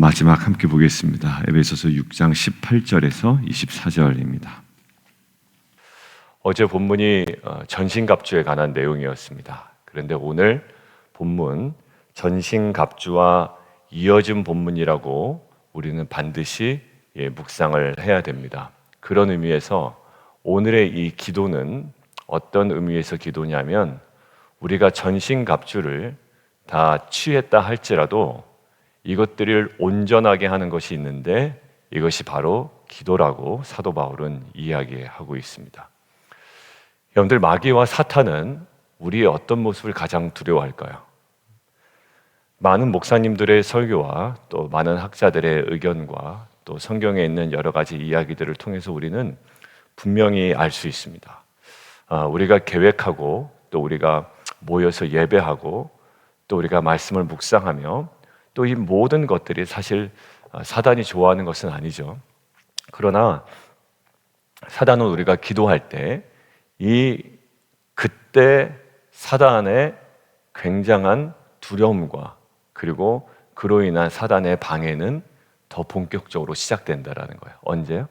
마지막 함께 보겠습니다. 에베소서 6장 18절에서 24절입니다. 어제 본문이 전신갑주에 관한 내용이었습니다. 그런데 오늘 본문 전신갑주와 이어진 본문이라고 우리는 반드시 묵상을 해야 됩니다. 그런 의미에서 오늘의 이 기도는 어떤 의미에서 기도냐면, 우리가 전신갑주를 다 취했다 할지라도 이것들을 온전하게 하는 것이 있는데, 이것이 바로 기도라고 사도 바울은 이야기하고 있습니다. 여러분들, 마귀와 사탄은 우리의 어떤 모습을 가장 두려워할까요? 많은 목사님들의 설교와 또 많은 학자들의 의견과 또 성경에 있는 여러 가지 이야기들을 통해서 우리는 분명히 알 수 있습니다. 우리가 계획하고 또 우리가 모여서 예배하고 또 우리가 말씀을 묵상하며 또 이 모든 것들이 사실 사단이 좋아하는 것은 아니죠. 그러나 사단은 우리가 기도할 때 그때 사단의 굉장한 두려움과 그리고 그로 인한 사단의 방해는 더 본격적으로 시작된다라는 거예요. 언제요?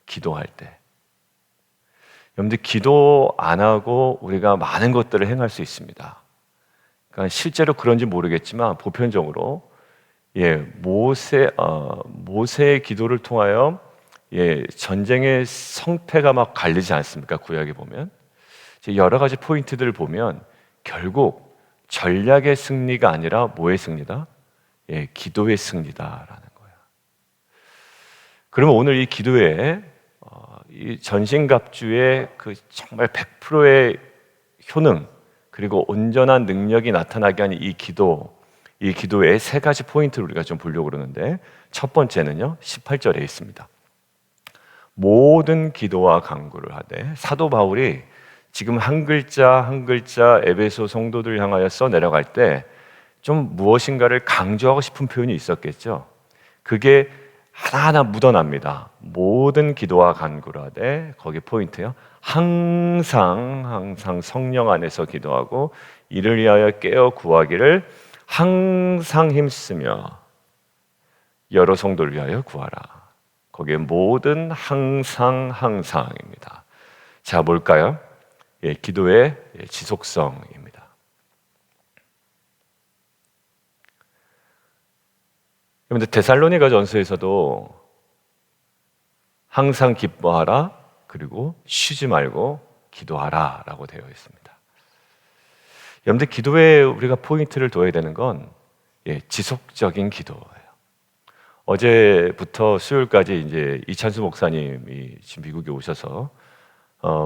기도할 때. 여러분들, 기도 안 하고 우리가 많은 것들을 행할 수 있습니다. 그러니까 실제로 그런지 모르겠지만 보편적으로 모세의 기도를 통하여 전쟁의 성패가 막 갈리지 않습니까? 구약에 보면 여러 가지 포인트들을 보면 결국 전략의 승리가 아니라 뭐의 승리다? 기도의 승리다라는 거예요. 그러면 오늘 이 기도에 이 전신갑주의 그 정말 100%의 효능 그리고 온전한 능력이 나타나게 하는 이 기도의 세 가지 포인트를 우리가 좀 보려고 그러는데, 첫 번째는요 18절에 있습니다. 모든 기도와 간구를 하되, 사도 바울이 지금 한 글자 한 글자 에베소 성도들 향하여 써 내려갈 때 좀 무엇인가를 강조하고 싶은 표현이 있었겠죠. 그게 하나하나 묻어납니다. 모든 기도와 간구를 하되, 거기 포인트요, 항상 성령 안에서 기도하고 이를 위하여 깨어 구하기를 항상 힘쓰며 여러 성도를 위하여 구하라. 거기에 모든 항상입니다. 자, 뭘까요? 기도의 지속성입니다. 여러분들, 데살로니가 전서에서도 항상 기뻐하라, 그리고 쉬지 말고 기도하라 라고 되어 있습니다. 여러분들, 기도에 우리가 포인트를 둬야 되는 건 지속적인 기도예요. 어제부터 수요일까지 이제 이찬수 목사님이 지금 미국에 오셔서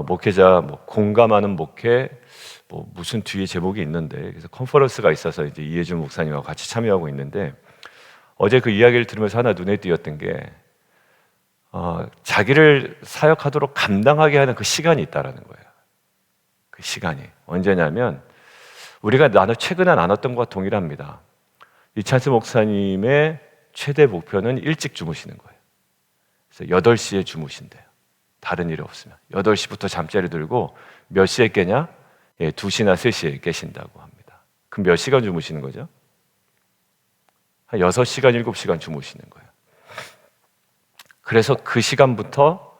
목회자 공감하는 목회 무슨 뒤에 제목이 있는데, 그래서 컨퍼런스가 있어서 이제 이해준 목사님하고 같이 참여하고 있는데, 어제 그 이야기를 들으면서 하나 눈에 띄었던 게 자기를 사역하도록 감당하게 하는 그 시간이 있다라는 거예요. 그 시간이 언제냐면, 우리가 최근에 나눴던 것과 동일합니다. 이찬수 목사님의 최대 목표는 일찍 주무시는 거예요. 그래서 8시에 주무신대요. 다른 일이 없으면 8시부터 잠자리 들고 몇 시에 깨냐? 2시나 3시에 깨신다고 합니다. 그럼 몇 시간 주무시는 거죠? 한 6시간, 7시간 주무시는 거예요. 그래서 그 시간부터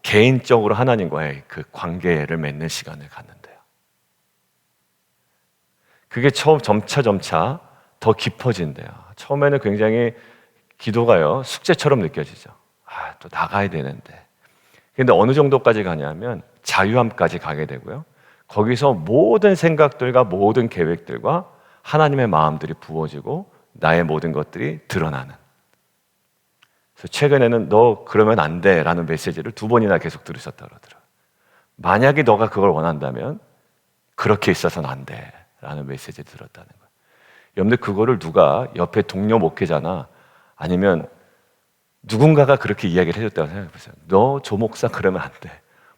개인적으로 하나님과의 그 관계를 맺는 시간을 갖는데요. 그게 점차 더 깊어진대요. 처음에는 굉장히 기도가요 숙제처럼 느껴지죠. 또 나가야 되는데. 근데 어느 정도까지 가냐면 자유함까지 가게 되고요. 거기서 모든 생각들과 모든 계획들과 하나님의 마음들이 부어지고 나의 모든 것들이 드러나는. 그래서 최근에는 너 그러면 안 돼 라는 메시지를 2번이나 계속 들으셨다 그러더라고요. 만약에 너가 그걸 원한다면 그렇게 있어서는 안 돼 라는 메시지를 들었다는 거예요. 여러분들, 그거를 누가 옆에 동료 목회자나 아니면 누군가가 그렇게 이야기를 해줬다고 생각해보세요. 너 조 목사 그러면 안 돼.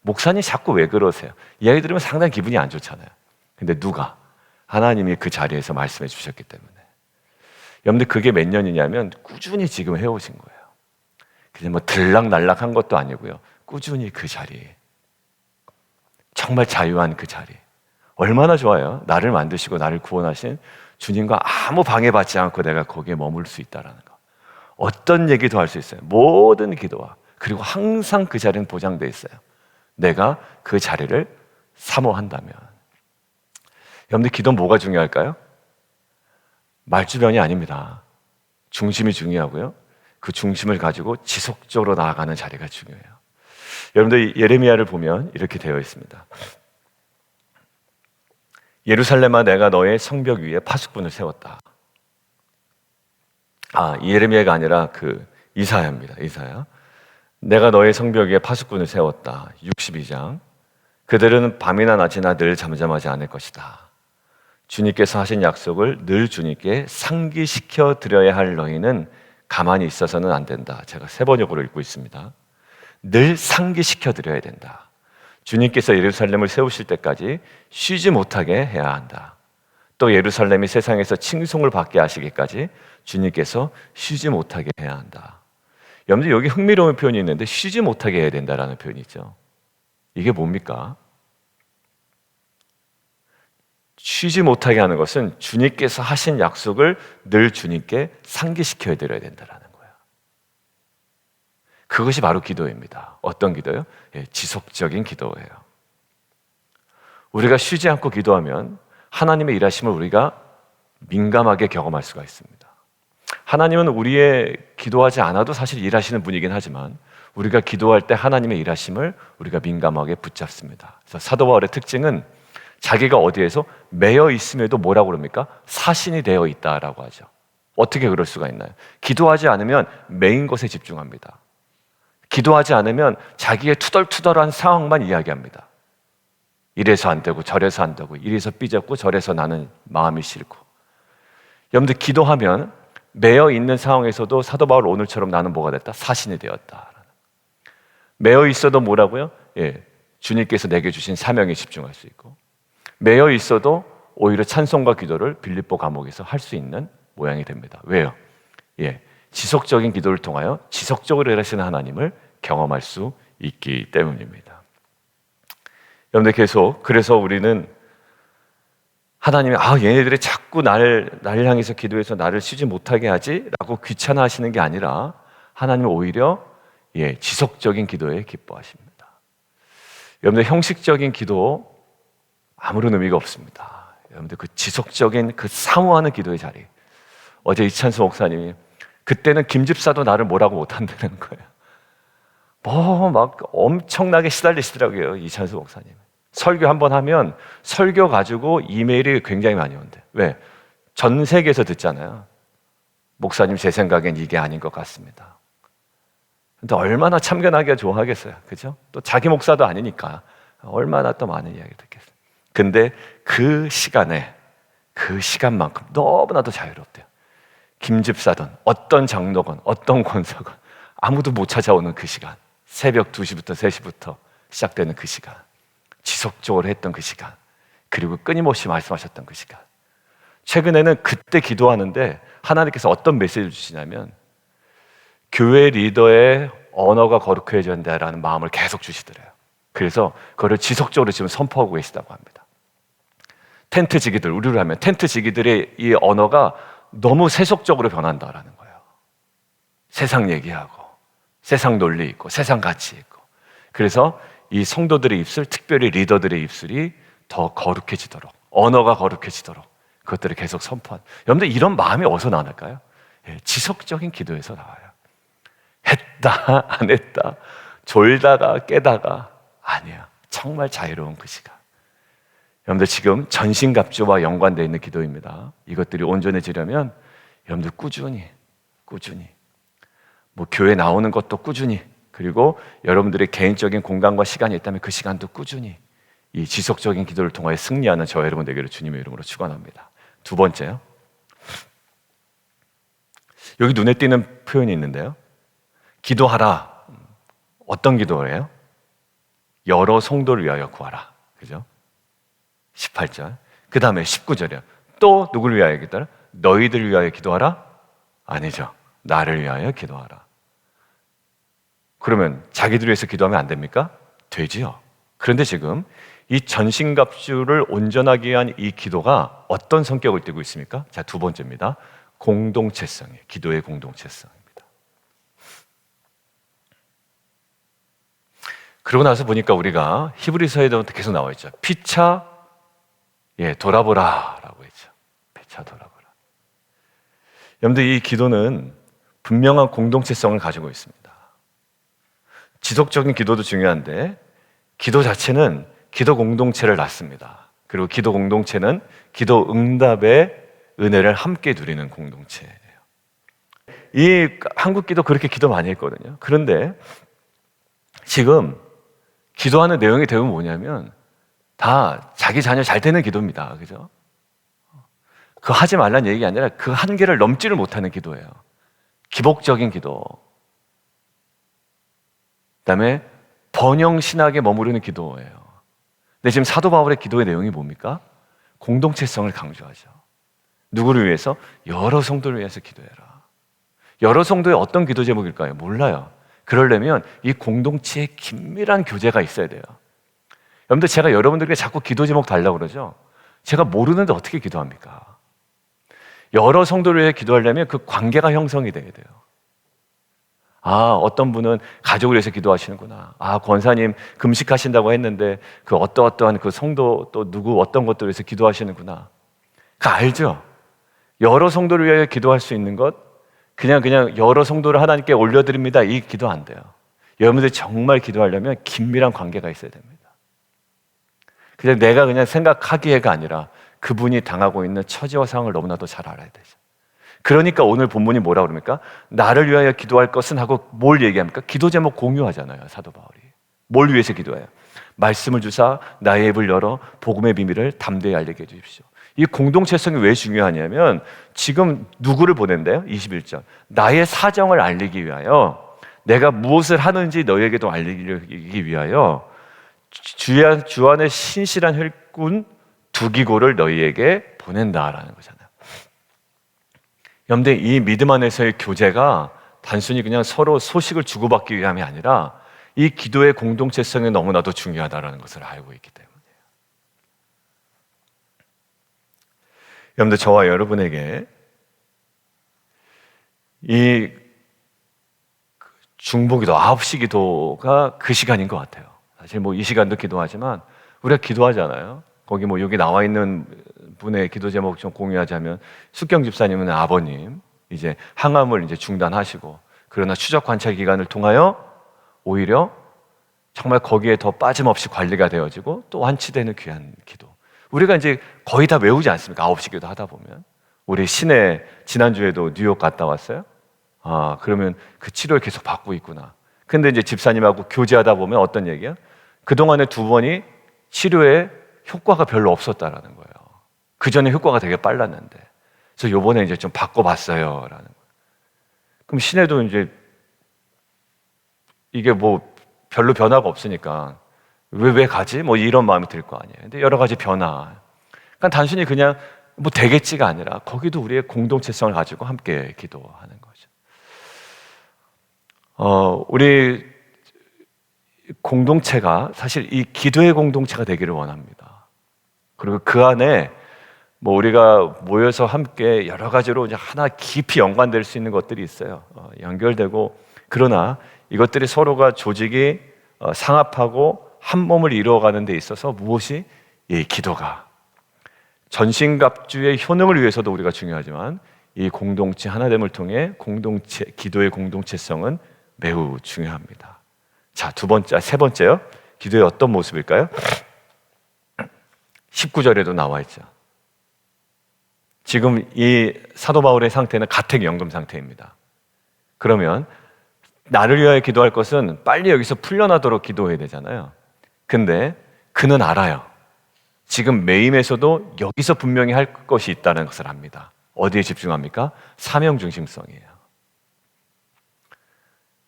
목사님 자꾸 왜 그러세요? 이야기 들으면 상당히 기분이 안 좋잖아요. 근데 누가? 하나님이 그 자리에서 말씀해 주셨기 때문에. 여러분들, 그게 몇 년이냐면 꾸준히 지금 해오신 거예요. 그냥 들락날락한 것도 아니고요. 꾸준히 그 자리에, 정말 자유한 그 자리. 얼마나 좋아요. 나를 만드시고 나를 구원하신 주님과 아무 방해받지 않고 내가 거기에 머물 수 있다는 거. 어떤 얘기도 할 수 있어요. 모든 기도와. 그리고 항상 그 자리는 보장되어 있어요. 내가 그 자리를 사모한다면. 여러분들 기도 뭐가 중요할까요? 말주변이 아닙니다. 중심이 중요하고요. 그 중심을 가지고 지속적으로 나아가는 자리가 중요해요. 여러분들 예레미야를 보면 이렇게 되어 있습니다. 예루살렘아, 내가 너의 성벽 위에 파수꾼을 세웠다. 예레미야가 아니라 그 이사야입니다. 이사야. 내가 너의 성벽 위에 파수꾼을 세웠다. 62장. 그들은 밤이나 낮이나 늘 잠잠하지 않을 것이다. 주님께서 하신 약속을 늘 주님께 상기시켜 드려야 할 너희는 가만히 있어서는 안 된다. 제가 세 번역으로 읽고 있습니다. 늘 상기시켜 드려야 된다. 주님께서 예루살렘을 세우실 때까지 쉬지 못하게 해야 한다. 또 예루살렘이 세상에서 칭송을 받게 하시기까지 주님께서 쉬지 못하게 해야 한다. 여러분들 여기 흥미로운 표현이 있는데 쉬지 못하게 해야 된다라는 표현이 있죠. 이게 뭡니까? 쉬지 못하게 하는 것은 주님께서 하신 약속을 늘 주님께 상기시켜 드려야 된다라는 거예요. 그것이 바로 기도입니다. 어떤 기도요? 지속적인 기도예요. 우리가 쉬지 않고 기도하면 하나님의 일하심을 우리가 민감하게 경험할 수가 있습니다. 하나님은 우리의 기도하지 않아도 사실 일하시는 분이긴 하지만 우리가 기도할 때 하나님의 일하심을 우리가 민감하게 붙잡습니다. 그래서 사도 바울의 특징은 자기가 어디에서 매여 있음에도 뭐라고 그럽니까? 사신이 되어 있다라고 하죠. 어떻게 그럴 수가 있나요? 기도하지 않으면 매인 것에 집중합니다. 기도하지 않으면 자기의 투덜투덜한 상황만 이야기합니다. 이래서 안 되고 저래서 안 되고 이래서 삐졌고 저래서 나는 마음이 싫고. 여러분들 기도하면 매여 있는 상황에서도 사도 바울 오늘처럼 나는 뭐가 됐다? 사신이 되었다. 매여 있어도 뭐라고요? 주님께서 내게 주신 사명에 집중할 수 있고, 매여 있어도 오히려 찬송과 기도를 빌립보 감옥에서 할 수 있는 모양이 됩니다. 왜요? 지속적인 기도를 통하여 지속적으로 일하시는 하나님을 경험할 수 있기 때문입니다. 여러분들 계속 그래서 우리는 하나님이 얘네들이 자꾸 나를 향해서 기도해서 나를 쉬지 못하게 하지 라고 귀찮아하시는 게 아니라 하나님은 오히려 지속적인 기도에 기뻐하십니다. 여러분들 형식적인 기도 아무런 의미가 없습니다. 여러분들 그 지속적인 그 사모하는 기도의 자리. 어제 이찬수 목사님이 그때는 김 집사도 나를 뭐라고 못한다는 거예요. 막 엄청나게 시달리시더라고요, 이찬수 목사님. 설교 한번 하면 설교 가지고 이메일이 굉장히 많이 온대. 왜? 전 세계에서 듣잖아요. 목사님 제 생각엔 이게 아닌 것 같습니다. 근데 얼마나 참견하기가 좋아하겠어요, 그죠? 또 자기 목사도 아니니까 얼마나 또 많은 이야기 듣겠어요. 근데 그 시간에 그 시간만큼 너무나도 자유롭대요. 김 집사든 어떤 장로건 어떤 권사건 아무도 못 찾아오는 그 시간, 새벽 2시부터 3시부터 시작되는 그 시간, 지속적으로 했던 그 시간, 그리고 끊임없이 말씀하셨던 그 시간. 최근에는 그때 기도하는데 하나님께서 어떤 메시지를 주시냐면 교회 리더의 언어가 거룩해져야 된다라는 마음을 계속 주시더래요. 그래서 그거를 지속적으로 지금 선포하고 계시다고 합니다. 텐트 지기들, 우리로 하면 텐트 지기들의 이 언어가 너무 세속적으로 변한다라는 거예요. 세상 얘기하고 세상 논리 있고 세상 가치 있고. 그래서 이 성도들의 입술, 특별히 리더들의 입술이 더 거룩해지도록, 언어가 거룩해지도록 그것들을 계속 선포한. 여러분들 이런 마음이 어디서 나날까요? 지속적인 기도에서 나와요. 했다 안 했다, 졸다가 깨다가 아니야. 정말 자유로운 그 시간. 여러분들 지금 전신갑주와 연관되어 있는 기도입니다. 이것들이 온전해지려면 여러분들 꾸준히 교회 나오는 것도 꾸준히, 그리고 여러분들의 개인적인 공간과 시간이 있다면 그 시간도 꾸준히 이 지속적인 기도를 통하여 승리하는 저와 여러분 되기를 주님의 이름으로 축원합니다. 두 번째요. 여기 눈에 띄는 표현이 있는데요. 기도하라. 어떤 기도예요? 여러 성도를 위하여 구하라. 그죠? 18절. 그 다음에 19절이요. 또 누구를 위하여 기도하라? 너희들 위하여 기도하라? 아니죠. 나를 위하여 기도하라. 그러면 자기들 위해서 기도하면 안 됩니까? 되지요. 그런데 지금 이 전신갑주를 온전하게 위한 이 기도가 어떤 성격을 띠고 있습니까? 자, 두 번째입니다. 공동체성이에요. 기도의 공동체성입니다. 그러고 나서 보니까 우리가 히브리서에도 계속 나와 있죠. 피차 돌아보라라고 했죠. 피차 돌아보라. 여러분들, 이 기도는 분명한 공동체성을 가지고 있습니다. 지속적인 기도도 중요한데 기도 자체는 기도 공동체를 낳습니다. 그리고 기도 공동체는 기도 응답의 은혜를 함께 누리는 공동체예요. 이 한국 기도 그렇게 기도 많이 했거든요. 그런데 지금 기도하는 내용이 대부분 뭐냐면 다 자기 자녀 잘 되는 기도입니다. 그죠? 그거 하지 말라는 얘기가 아니라 그 한계를 넘지를 못하는 기도예요. 기복적인 기도. 그다음에 번영신학에 머무르는 기도예요. 근데 지금 사도 바울의 기도의 내용이 뭡니까? 공동체성을 강조하죠. 누구를 위해서? 여러 성도를 위해서 기도해라. 여러 성도의 어떤 기도 제목일까요? 몰라요. 그러려면 이 공동체에 긴밀한 교제가 있어야 돼요. 여러분들, 제가 여러분들에게 자꾸 기도 제목 달라고 그러죠? 제가 모르는데 어떻게 기도합니까? 여러 성도를 위해 기도하려면 그 관계가 형성이 돼야 돼요. 아, 어떤 분은 가족을 위해서 기도하시는구나. 아, 권사님 금식하신다고 했는데 그 어떠어떠한 그 성도 또 누구 어떤 것들을 위해서 기도하시는구나. 그 알죠? 여러 성도를 위해 기도할 수 있는 것, 그냥 여러 성도를 하나님께 올려드립니다. 이 기도 안 돼요. 여러분들이 정말 기도하려면 긴밀한 관계가 있어야 됩니다. 그냥 내가 그냥 생각하기에가 아니라 그분이 당하고 있는 처지와 상황을 너무나도 잘 알아야 되죠. 그러니까 오늘 본문이 뭐라고 그럽니까? 나를 위하여 기도할 것은 하고 뭘 얘기합니까? 기도 제목 공유하잖아요, 사도 바울이. 뭘 위해서 기도해요? 말씀을 주사 나의 입을 열어 복음의 비밀을 담대히 알리게 해주십시오. 이 공동체성이 왜 중요하냐면 지금 누구를 보낸대요? 21절. 나의 사정을 알리기 위하여, 내가 무엇을 하는지 너에게도 알리기 위하여 주 안에 신실한 혈꾼 두기고를 너희에게 보낸다라는 거잖아요. 여러분들, 이 믿음 안에서의 교제가 단순히 그냥 서로 소식을 주고받기 위함이 아니라 이 기도의 공동체성이 너무나도 중요하다는 것을 알고 있기 때문이에요. 여러분들, 저와 여러분에게 이 중보기도 9시 기도가 그 시간인 것 같아요. 사실 뭐 이 시간도 기도하지만 우리가 기도하잖아요. 거기 뭐 여기 나와 있는 분의 기도 제목 좀 공유하자면, 숙경 집사님은 아버님 이제 항암을 이제 중단하시고, 그러나 추적 관찰 기간을 통하여 오히려 정말 거기에 더 빠짐없이 관리가 되어지고 또 완치되는 귀한 기도. 우리가 이제 거의 다 외우지 않습니까? 9시 기도 하다 보면. 우리 신혜 지난주에도 뉴욕 갔다 왔어요. 아, 그러면 그 치료를 계속 받고 있구나. 근데 이제 집사님하고 교제하다 보면 어떤 얘기야? 그동안에 2번이 치료에 효과가 별로 없었다라는 거예요. 그 전에 효과가 되게 빨랐는데. 그래서 요번에 이제 좀 바꿔봤어요. 라는 거예요. 그럼 신혜도 이제 이게 뭐 별로 변화가 없으니까 왜 가지? 뭐 이런 마음이 들 거 아니에요. 근데 여러 가지 변화. 그러니까 단순히 그냥 뭐 되겠지가 아니라 거기도 우리의 공동체성을 가지고 함께 기도하는 거죠. 우리 공동체가 사실 이 기도의 공동체가 되기를 원합니다. 그리고 그 안에 뭐 우리가 모여서 함께 여러 가지로 이제 하나 깊이 연관될 수 있는 것들이 있어요. 연결되고, 그러나 이것들이 서로가 조직이 상합하고 한 몸을 이루어가는 데 있어서 무엇이? 이 기도가 전신갑주의 효능을 위해서도 우리가 중요하지만 이 공동체 하나됨을 통해 기도의 공동체성은 매우 중요합니다. 자, 세 번째요. 기도의 어떤 모습일까요? 19절에도 나와 있죠. 지금 이 사도 바울의 상태는 가택연금 상태입니다. 그러면 나를 위하여 기도할 것은 빨리 여기서 풀려나도록 기도해야 되잖아요. 근데 그는 알아요. 지금 매임에서도 여기서 분명히 할 것이 있다는 것을 압니다. 어디에 집중합니까? 사명 중심성이에요.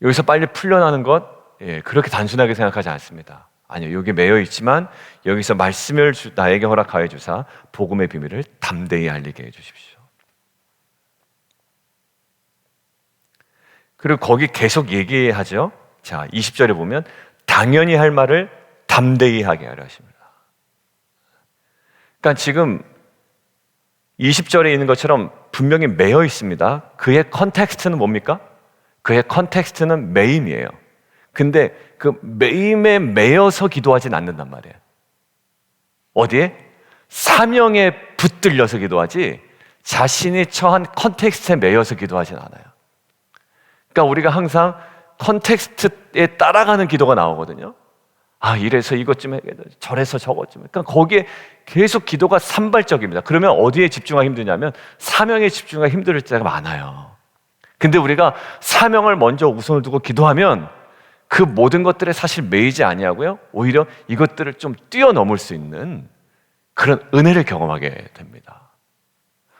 여기서 빨리 풀려나는 것, 그렇게 단순하게 생각하지 않습니다. 아니요, 여기 매여 있지만 여기서 말씀을 나에게 허락하여 주사 복음의 비밀을 담대히 알리게 해주십시오. 그리고 거기 계속 얘기하죠. 자, 20절에 보면 당연히 할 말을 담대히 하게 하려 하십니다. 그러니까 지금 20절에 있는 것처럼 분명히 매여 있습니다. 그의 컨텍스트는 뭡니까? 그의 컨텍스트는 매임이에요. 근데 그 매임에 매여서 기도하진 않는단 말이에요. 어디에? 사명에 붙들려서 기도하지 자신이 처한 컨텍스트에 매여서 기도하진 않아요. 그러니까 우리가 항상 컨텍스트에 따라가는 기도가 나오거든요. 아, 이래서 이것 좀 해, 저래서 저것 좀 해. 그러니까 거기에 계속 기도가 산발적입니다. 그러면 어디에 집중하기 힘드냐면 사명에 집중하기 힘들 때가 많아요. 근데 우리가 사명을 먼저 우선을 두고 기도하면 그 모든 것들에 사실 매이지 아니하고요, 오히려 이것들을 좀 뛰어넘을 수 있는 그런 은혜를 경험하게 됩니다.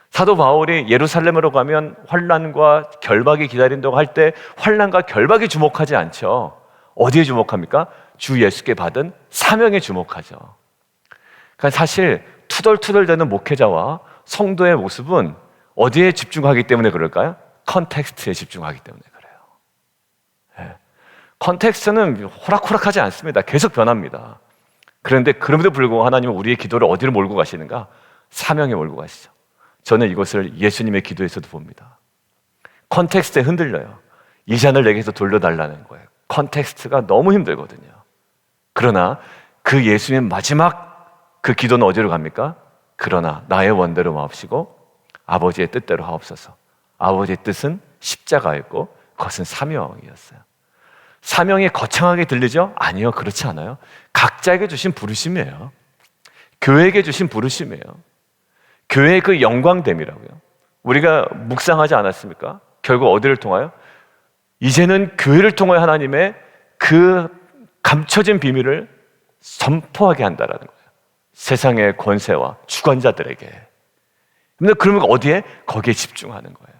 사도 바울이 예루살렘으로 가면 환난과 결박이 기다린다고 할 때 환난과 결박에 주목하지 않죠. 어디에 주목합니까? 주 예수께 받은 사명에 주목하죠. 그러니까 사실 투덜투덜대는 목회자와 성도의 모습은 어디에 집중하기 때문에 그럴까요? 컨텍스트에 집중하기 때문에 그래요. 네. 컨텍스트는 호락호락하지 않습니다. 계속 변합니다. 그런데 그럼에도 불구하고 하나님은 우리의 기도를 어디로 몰고 가시는가? 사명에 몰고 가시죠. 저는 이것을 예수님의 기도에서도 봅니다. 컨텍스트에 흔들려요. 이 잔을 내게서 돌려달라는 거예요. 컨텍스트가 너무 힘들거든요. 그러나 그 예수님의 마지막 그 기도는 어디로 갑니까? 그러나 나의 원대로 마옵시고 아버지의 뜻대로 하옵소서. 아버지의 뜻은 십자가였고 그것은 사명이었어요. 사명이 거창하게 들리죠? 아니요, 그렇지 않아요. 각자에게 주신 부르심이에요. 교회에게 주신 부르심이에요. 교회의 그 영광됨이라고요. 우리가 묵상하지 않았습니까? 결국 어디를 통하여? 이제는 교회를 통하여 하나님의 그 감춰진 비밀을 선포하게 한다라는 거예요. 세상의 권세와 주관자들에게. 근데 그러면 어디에? 거기에 집중하는 거예요.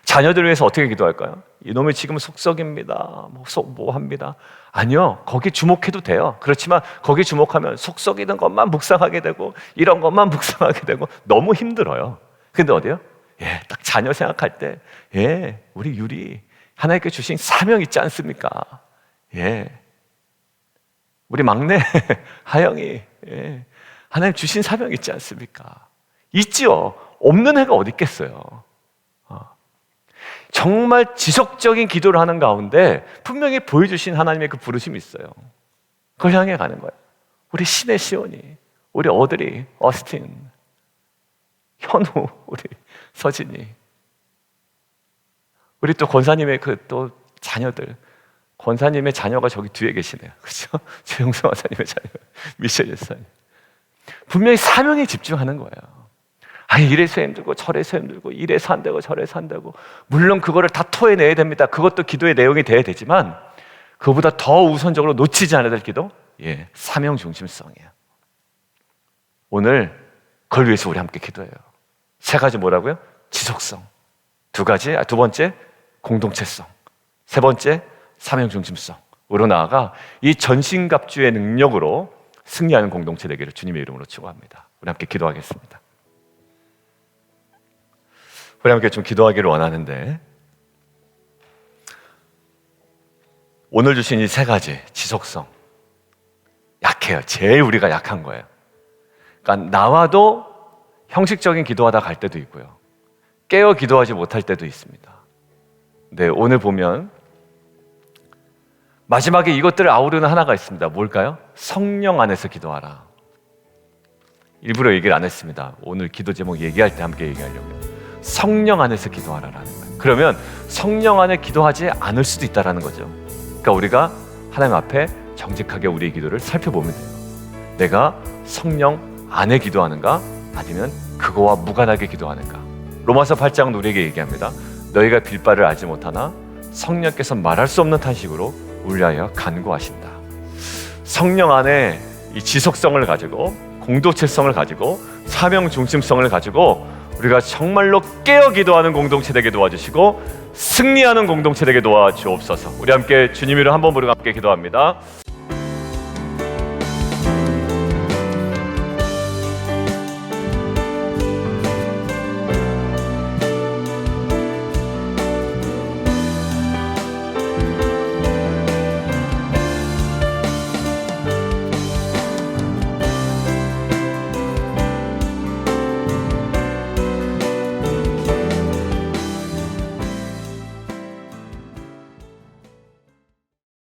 자녀들을 위해서 어떻게 기도할까요? 이놈이 지금 속썩입니다. 뭐 합니다. 아니요, 거기 주목해도 돼요. 그렇지만 거기 주목하면 속썩이는 것만 묵상하게 되고 이런 것만 묵상하게 되고 너무 힘들어요. 근데 어디요? 예, 딱 자녀 생각할 때, 예, 우리 유리 하나님께 주신 사명 있지 않습니까? 예, 우리 막내 하영이, 예, 하나님 주신 사명 있지 않습니까? 있지요. 없는 애가 어디 있겠어요. 정말 지속적인 기도를 하는 가운데 분명히 보여주신 하나님의 그 부르심이 있어요. 그걸 향해 가는 거예요. 우리 신의 시온이, 우리 어들이, 어스틴, 현우, 우리 서진이, 우리 또 권사님의 그 또 자녀들, 권사님의 자녀가 저기 뒤에 계시네요. 그렇죠? 최용성 권사님의 자녀, 미셸 예사님. 분명히 사명에 집중하는 거예요. 아니, 이래서 힘들고 저래서 힘들고 이래서 안 되고 저래서 안 되고, 물론 그거를 다 토해내야 됩니다. 그것도 기도의 내용이 돼야 되지만 그거보다 더 우선적으로 놓치지 않아야 될 기도, 예, 사명 중심성이에요. 오늘 그걸 위해서 우리 함께 기도해요. 세 가지 뭐라고요? 지속성. 두 번째 공동체성. 세 번째 사명 중심성으로 나아가 이 전신갑주의 능력으로 승리하는 공동체 되기를 주님의 이름으로 축원합니다. 우리 함께 기도하겠습니다. 우리 함께 좀 기도하기를 원하는데, 오늘 주신 이 세 가지 지속성, 약해요. 제일 우리가 약한 거예요. 그러니까 나와도 형식적인 기도하다 갈 때도 있고요, 깨어 기도하지 못할 때도 있습니다. 네, 오늘 보면 마지막에 이것들을 아우르는 하나가 있습니다. 뭘까요? 성령 안에서 기도하라. 일부러 얘기를 안 했습니다. 오늘 기도 제목 얘기할 때 함께 얘기하려고요. 성령 안에서 기도하라라는 거예요. 그러면 성령 안에 기도하지 않을 수도 있다는 거죠. 그러니까 우리가 하나님 앞에 정직하게 우리의 기도를 살펴보면 돼요. 내가 성령 안에 기도하는가, 아니면 그거와 무관하게 기도하는가. 로마서 8장은 우리에게 얘기합니다. 너희가 빌 바를 알지 못하나 성령께서 말할 수 없는 탄식으로 울려하여 간구하신다. 성령 안에 이 지속성을 가지고, 공동체성을 가지고, 사명 중심성을 가지고 우리가 정말로 깨어 기도하는 공동체 되게 도와주시고 승리하는 공동체 되게 도와주옵소서. 우리 함께 주님 이름 한번 부르고 함께 기도합니다.